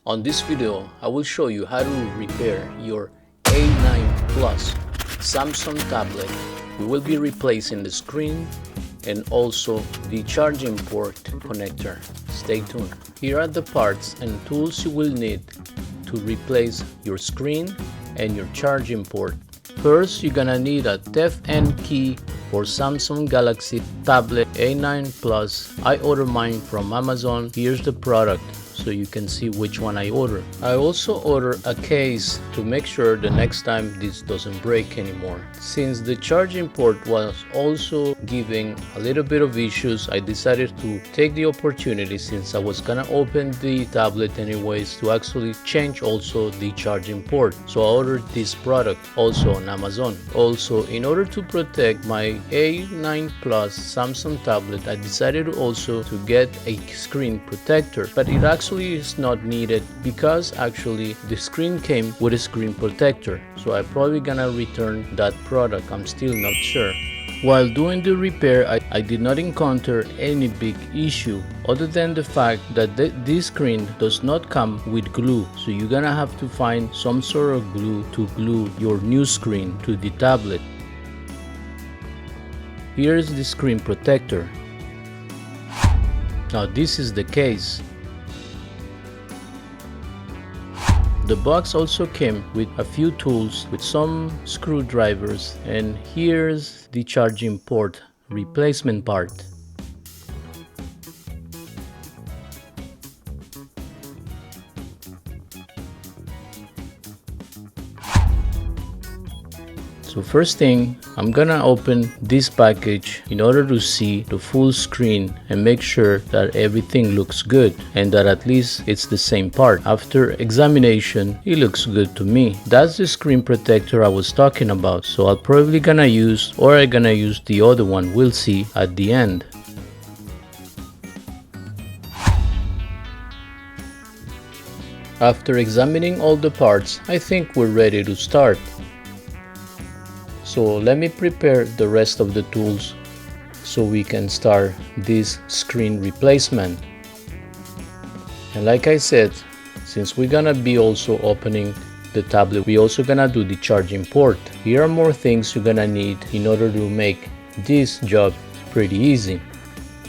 On this video, I will show you how to repair your A9 Plus Samsung tablet. We will be replacing the screen and also the charging port connector. Stay tuned. Here are the parts and tools you will need to replace your screen and your charging port. First, you're gonna need a TEF-N key for Samsung Galaxy Tablet A9 Plus. I ordered mine from Amazon. Here's the product so you can see which one I ordered. I also ordered a case to make sure the next time this doesn't break anymore. Since the charging port was also giving a little bit of issues, I decided to take the opportunity, since I was gonna open the tablet anyways, to actually change also the charging port. So I ordered this product also on Amazon. Also, in order to protect my A9 Plus Samsung tablet, I decided also to get a screen protector, but it actually is not needed because actually the screen came with a screen protector. So I'm probably gonna return that product. I'm still not sure. While doing the repair, I did not encounter any big issue other than the fact that this screen does not come with glue. So you're gonna have to find some sort of glue to glue your new screen to the tablet. Here's the screen protector. Now this is the case. The box also came with a few tools with some screwdrivers, and here's the charging port replacement part. So first thing, I'm gonna open this package in order to see the full screen and make sure that everything looks good and that at least it's the same part. After examination, it looks good to me. That's the screen protector I was talking about. So I'm probably gonna use, or I'm gonna use the other one. We'll see at the end. After examining all the parts, I think we're ready to start. So let me prepare the rest of the tools so we can start this screen replacement. And like I said, since we're gonna be also opening the tablet, we're also gonna do the charging port. Here are more things you're gonna need in order to make this job pretty easy.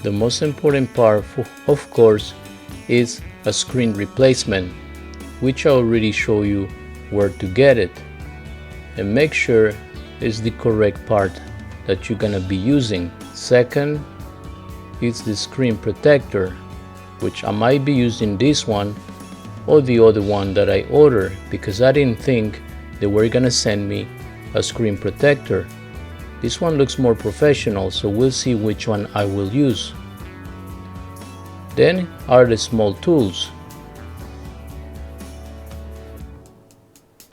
The most important part, of course, is a screen replacement, which I already show you where to get it. And make sure is the correct part that you're gonna be using. Second, it's the screen protector, which I might be using this one or the other one that I ordered, because I didn't think they were gonna send me a screen protector. This one looks more professional, so we'll see which one I will use. Then are the small tools.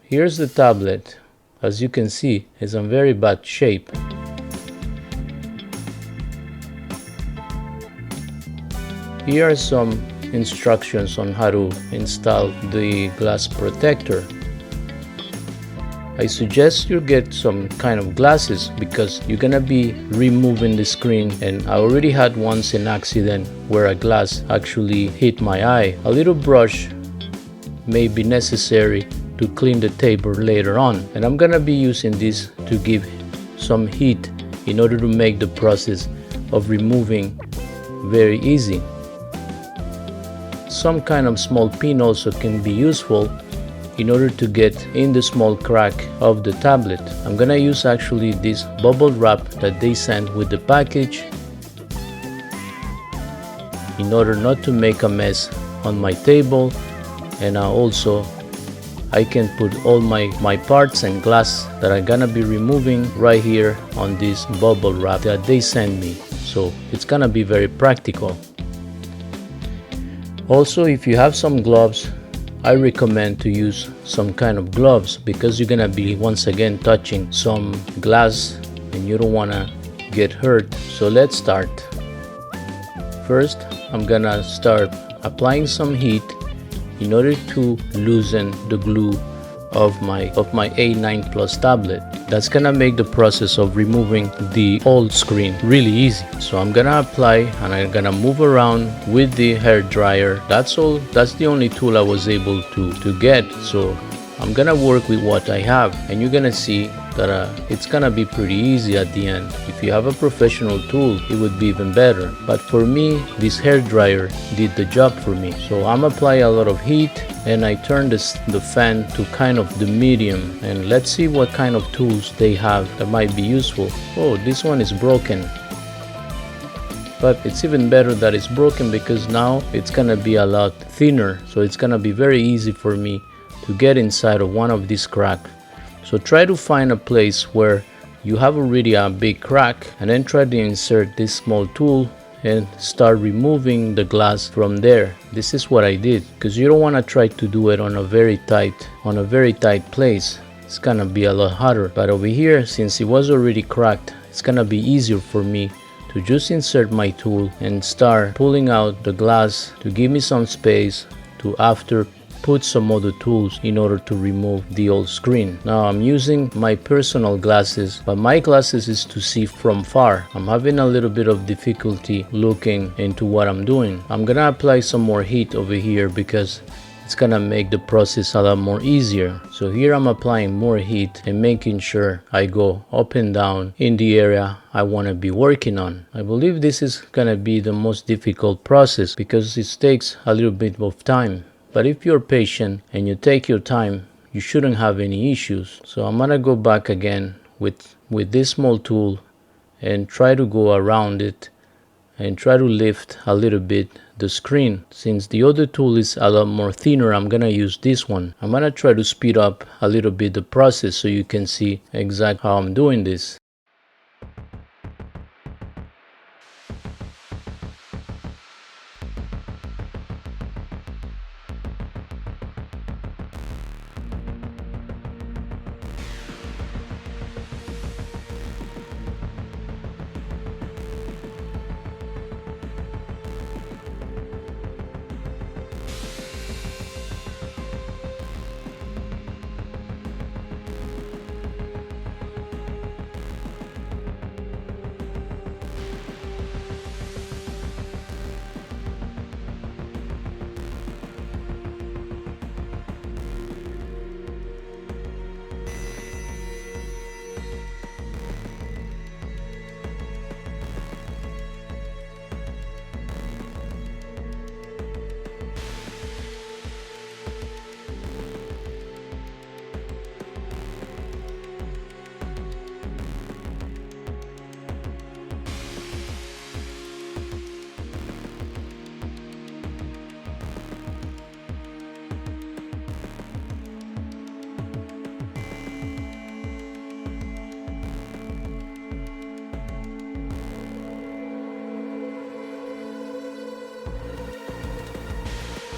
Here's the tablet. As you can see, it's in very bad shape. Here are some instructions on how to install the glass protector. I suggest you get some kind of glasses because you're gonna be removing the screen, and I already had once an accident where a glass actually hit my eye. A little brush may be necessary to clean the table later on, and I'm gonna be using this to give some heat in order to make the process of removing very easy. Some kind of small pin also can be useful in order to get in the small crack of the tablet. I'm gonna use actually this bubble wrap that they sent with the package in order not to make a mess on my table, and I can put all my parts and glass that I'm gonna be removing right here on this bubble wrap that they send me. So it's gonna be very practical. Also, if you have some gloves, I recommend to use some kind of gloves, because you're gonna be once again touching some glass and you don't wanna get hurt. So let's start. First, I'm gonna start applying some heat in order to loosen the glue of my A9 Plus tablet. That's gonna make the process of removing the old screen really easy. So I'm gonna apply and I'm gonna move around with the hair dryer. That's all. That's the only tool I was able to get. So I'm gonna work with what I have, and you're gonna see that it's gonna be pretty easy at the end. If you have a professional tool, it would be even better. But for me, this hair dryer did the job for me. So I'm applying a lot of heat, and I turn the fan to kind of the medium, and let's see what kind of tools they have that might be useful. Oh, this one is broken. But it's even better that it's broken, because now it's gonna be a lot thinner, so it's gonna be very easy for me to get inside of one of these cracks. So try to find a place where you have already a big crack, and then try to insert this small tool and start removing the glass from there. This is what I did, because you don't want to try to do it on a very tight place. It's gonna be a lot harder. But over here, since it was already cracked, it's gonna be easier for me to just insert my tool and start pulling out the glass to give me some space to after put some other tools in order to remove the old screen. Now I'm using my personal glasses, but my glasses is to see from far. I'm having a little bit of difficulty looking into what I'm doing. I'm gonna apply some more heat over here because it's gonna make the process a lot more easier. So here I'm applying more heat and making sure I go up and down in the area I want to be working on. I believe this is gonna be the most difficult process because it takes a little bit of time. But if you're patient and you take your time, you shouldn't have any issues. So I'm gonna go back again with this small tool and try to go around it and try to lift a little bit the screen. Since the other tool is a lot more thinner, I'm gonna use this one. I'm gonna try to speed up a little bit the process so you can see exactly how I'm doing this.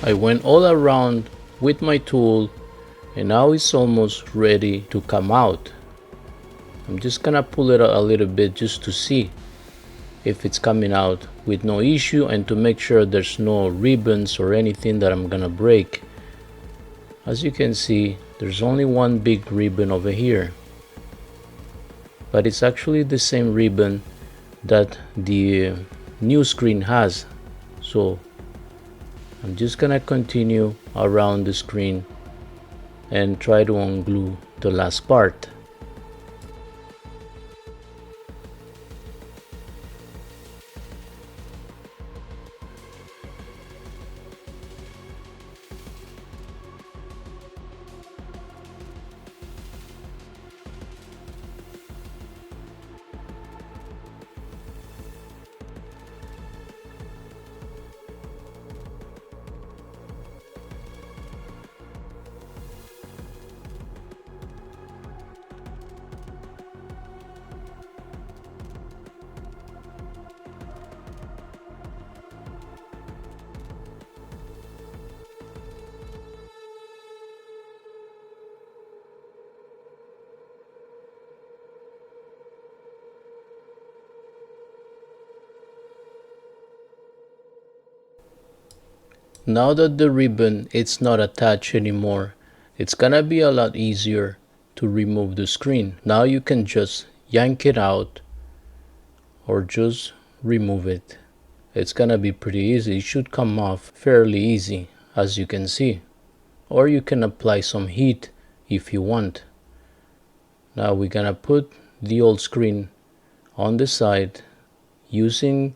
I went all around with my tool and now it's almost ready to come out. I'm just gonna pull it a little bit just to see if it's coming out with no issue and to make sure there's no ribbons or anything that I'm gonna break. As you can see, there's only one big ribbon over here, but it's actually the same ribbon that the new screen has. So I'm just gonna continue around the screen and try to unglue the last part. Now that the ribbon is not attached anymore it's gonna be a lot easier to remove the screen. Now you can just yank it out or just remove it. It's gonna be pretty easy. It should come off fairly easy, as you can see. Or you can apply some heat if you want. Now we're gonna put the old screen on the side using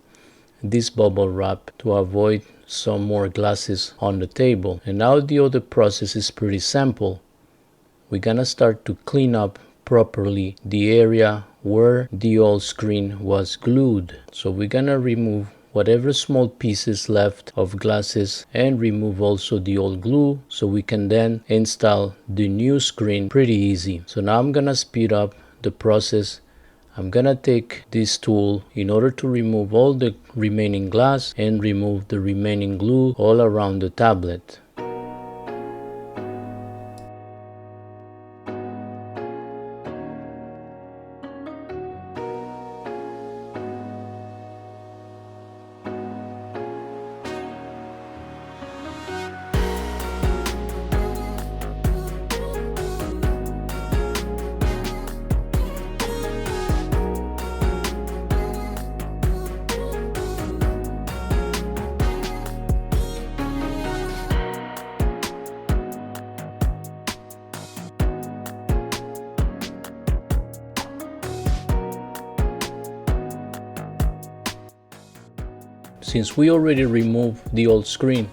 this bubble wrap to avoid some more glasses on the table. And now the other process is pretty simple. We're gonna start to clean up properly the area where the old screen was glued. So we're gonna remove whatever small pieces left of glasses and remove also the old glue, so we can then install the new screen pretty easy. So now I'm gonna speed up the process. I'm gonna take this tool in order to remove all the remaining glass and remove the remaining glue all around the tablet. Since we already removed the old screen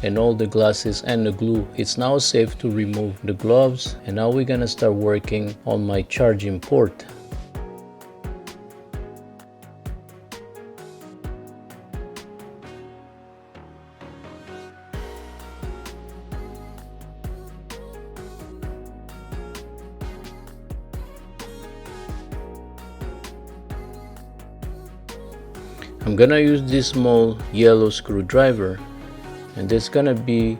and all the glasses and the glue, it's now safe to remove the gloves. And now we're gonna start working on my charging port. I'm gonna use this small yellow screwdriver, and there's gonna be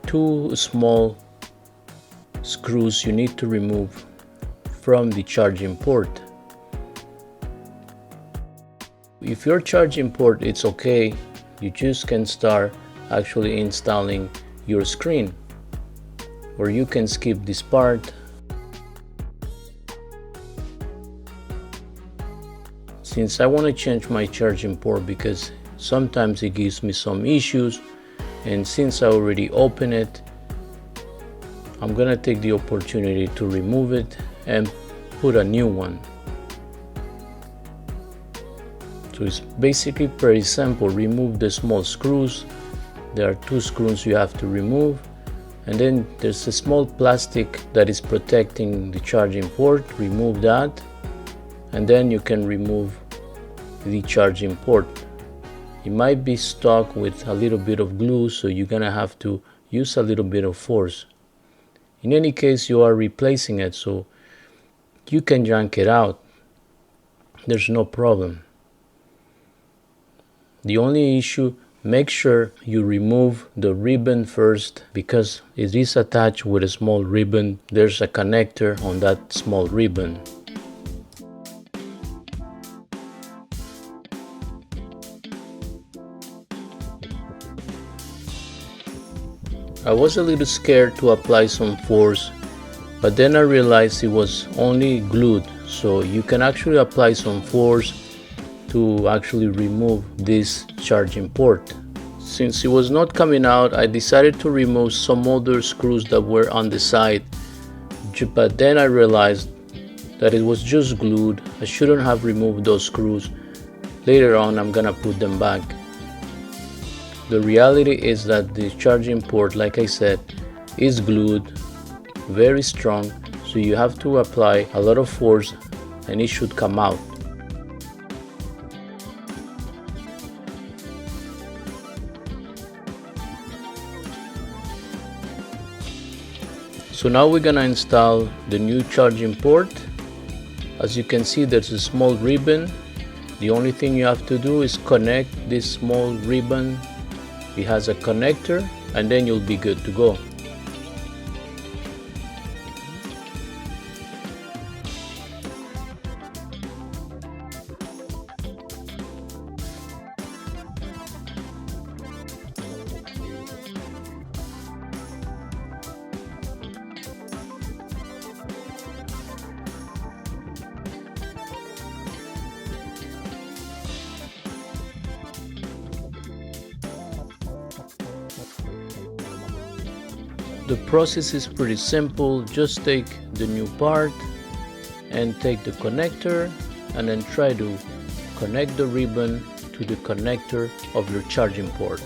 two small screws you need to remove from the charging port. If your charging port it's okay, you just can start actually installing your screen, or you can skip this part. Since I want to change my charging port because sometimes it gives me some issues, and since I already opened it, I'm gonna take the opportunity to remove it and put a new one. So it's basically pretty simple. Remove the small screws. There are two screws you have to remove, and then there's a small plastic that is protecting the charging port. Remove that, and then you can remove the charging port. It might be stuck with a little bit of glue, so you're gonna have to use a little bit of force. In any case, you are replacing it, so you can yank it out. There's no problem. The only issue, make sure you remove the ribbon first, because it is attached with a small ribbon. There's a connector on that small ribbon. I was a little scared to apply some force, but then I realized it was only glued, so you can actually apply some force to actually remove this charging port. Since it was not coming out, I decided to remove some other screws that were on the side, but then I realized that it was just glued. I shouldn't have removed those screws. Later on, I'm gonna put them back. The reality is that the charging port, like I said, is glued, very strong, so you have to apply a lot of force and it should come out. So now we're gonna install the new charging port. As you can see, there's a small ribbon. The only thing you have to do is connect this small ribbon. It has a connector, and then you'll be good to go. The process is pretty simple. Just take the new part and take the connector and then try to connect the ribbon to the connector of your charging port.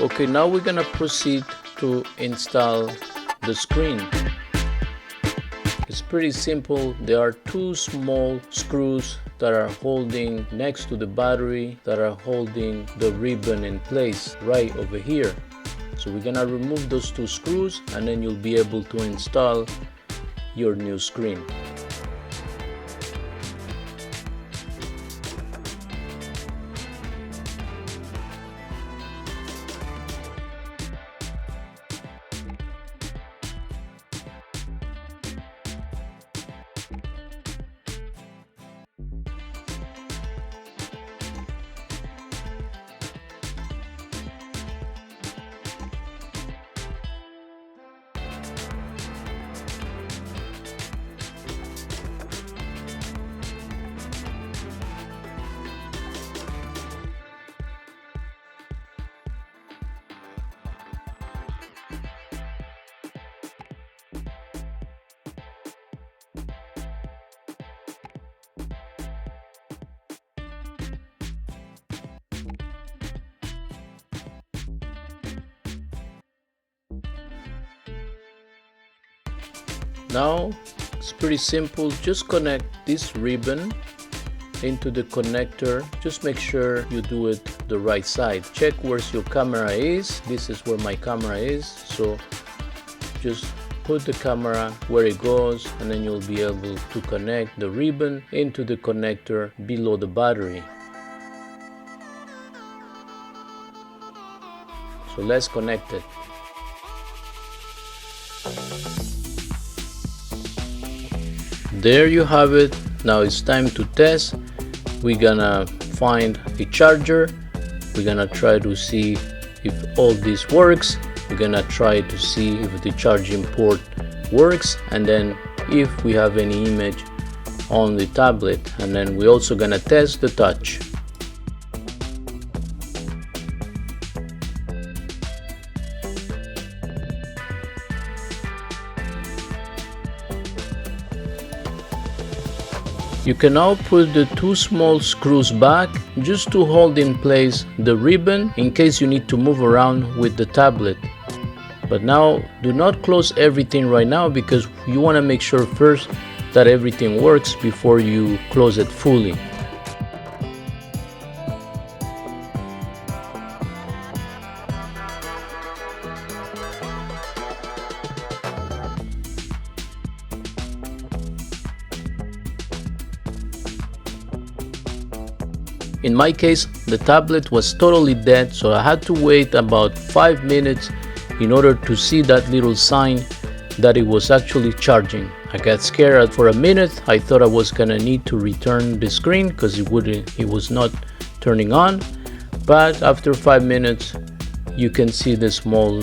Okay, now we're gonna proceed to install the screen. It's pretty simple. There are two small screws that are holding next to the battery that are holding the ribbon in place right over here. So we're gonna remove those two screws and then you'll be able to install your new screen. Now it's pretty simple. Just connect this ribbon into the connector. Just make sure you do it the right side. Check where your camera is. This is where my camera is, so just put the camera where it goes and then you'll be able to connect the ribbon into the connector below the battery. So let's connect it. There you have it. Now it's time to test. We're gonna find a charger. We're gonna try to see if all this works. We're gonna try to see if the charging port works, and then if we have any image on the tablet, and then we're also gonna test the touch. You can now put the two small screws back just to hold in place the ribbon in case you need to move around with the tablet. But now do not close everything right now because you want to make sure first that everything works before you close it fully. In my case, the tablet was totally dead, so I had to wait about 5 minutes in order to see that little sign that it was actually charging. I got scared for a minute. I thought I was gonna need to return the screen because it was not turning on. But after 5 minutes, you can see the small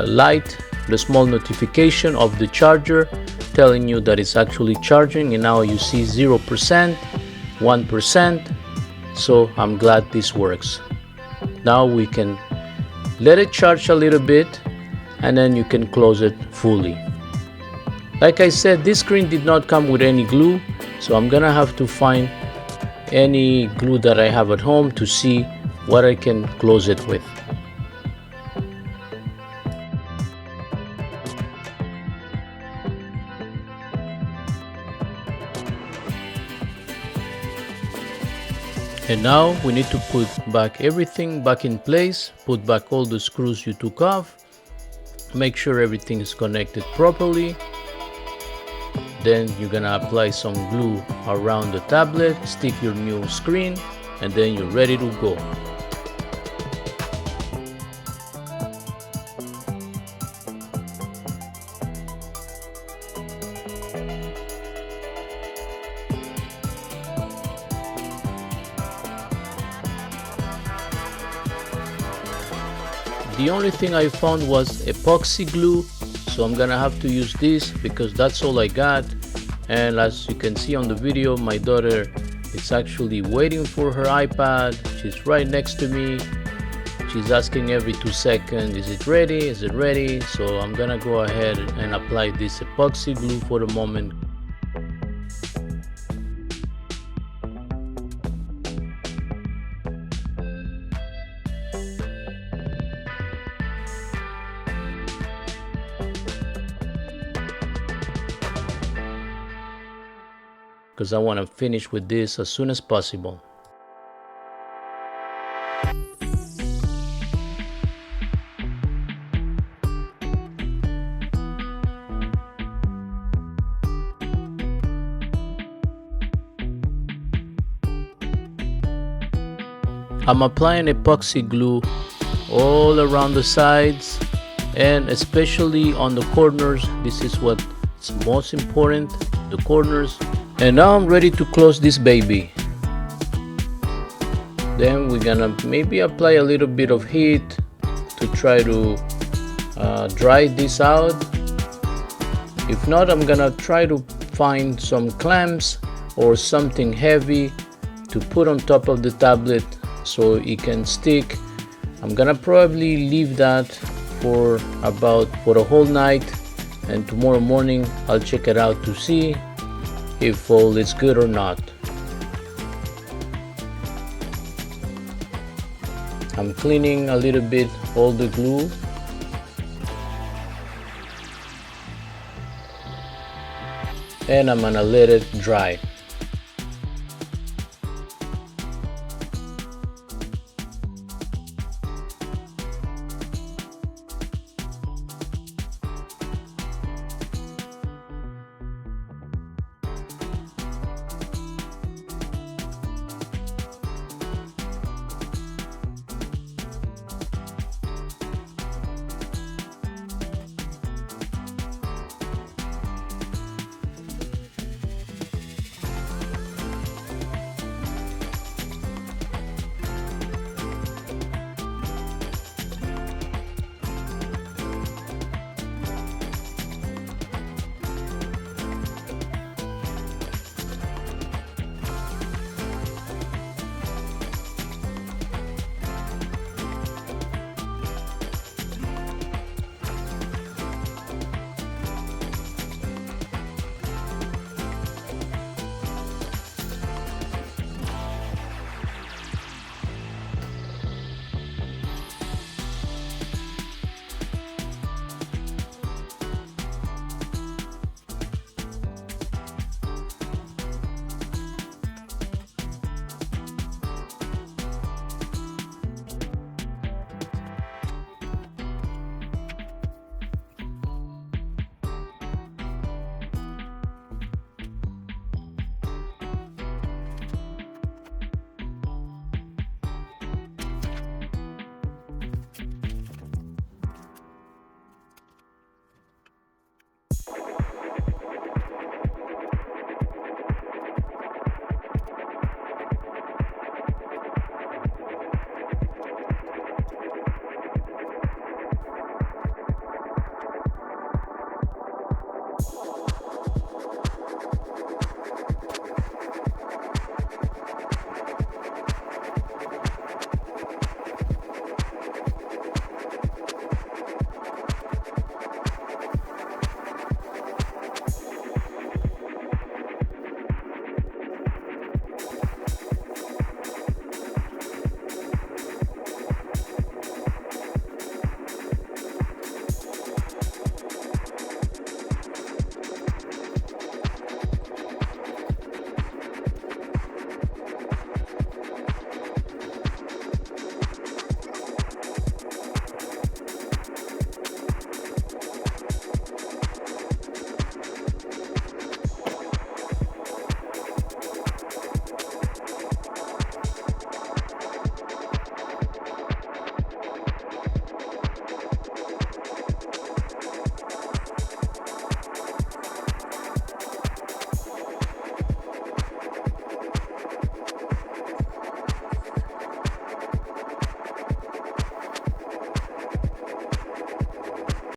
light, the small notification of the charger telling you that it's actually charging, and now you see 0%, 1%. So I'm glad this works. Now we can let it charge a little bit and then you can close it fully. Like I said, this screen did not come with any glue, so I'm gonna have to find any glue that I have at home to see what I can close it with. And now we need to put back everything back in place, put back all the screws you took off, make sure everything is connected properly. Then you're gonna apply some glue around the tablet, stick your new screen, and then you're ready to go. The only thing I found was epoxy glue, so I'm gonna have to use this because that's all I got. And as you can see on the video, my daughter is actually waiting for her iPad. She's right next to me. She's asking every 2 seconds, is it ready? Is it ready? So I'm gonna go ahead and apply this epoxy glue for the moment. Because I want to finish with this as soon as possible. I'm applying epoxy glue all around the sides and especially on the corners. This is what's most important, the corners. And now I'm ready to close this baby. Then we're gonna maybe apply a little bit of heat to try to dry this out. If not, I'm gonna try to find some clamps or something heavy to put on top of the tablet so it can stick. I'm gonna probably leave that for a whole night, and tomorrow morning I'll check it out to see if all is good or not. I'm cleaning a little bit all the glue. And I'm gonna let it dry.